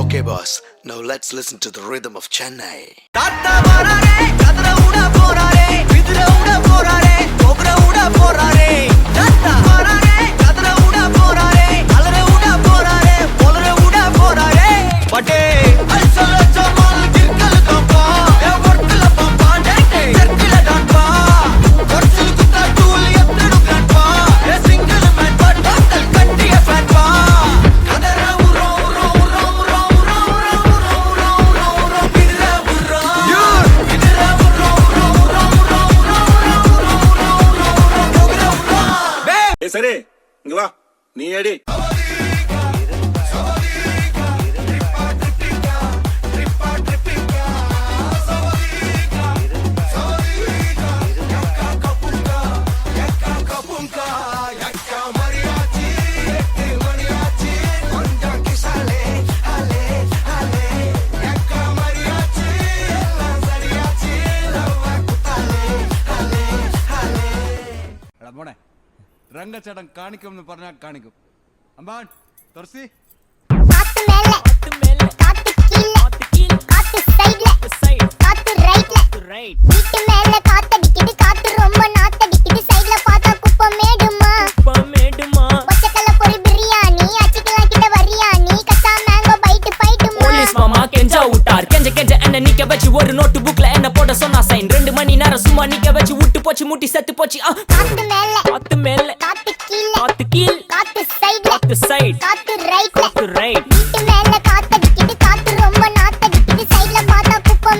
Okay, boss. Now let's listen to the rhythm of Chennai. சரி இங்க வா நீ அடி മോനെ രംഗച്ചേട്ടൻ കാണിക്കുമെന്ന് പറഞ്ഞാൽ കാണിക്കും. അമ്പാൻ തുറസി ஒரு நோட்டு புக்ல என்ன போட சொன்னா சைன் 2 மணி நேரம் சும்மா நிக்க வச்சு விட்டு போச்சு முட்டி செத்து போச்சு. காத்து மேல காத்து கீழ காத்து சைடு காத்து ரைட் வீட்டு மேல காத்தடிக்குது காத்து ரொம்ப நாத்தடிக்குது சைடுல பார்த்தா குப்பை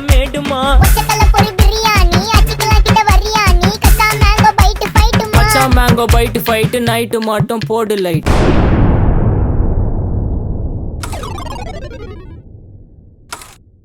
மேடுமா ஒச்சக்கல்ல பொரி பிரியாணி அச்சிக்கலாம் கிட்ட வரியாணி கச்சா மேங்கோ பைட் ஃபைட் நைட்டு மட்டும் போடு லைட்.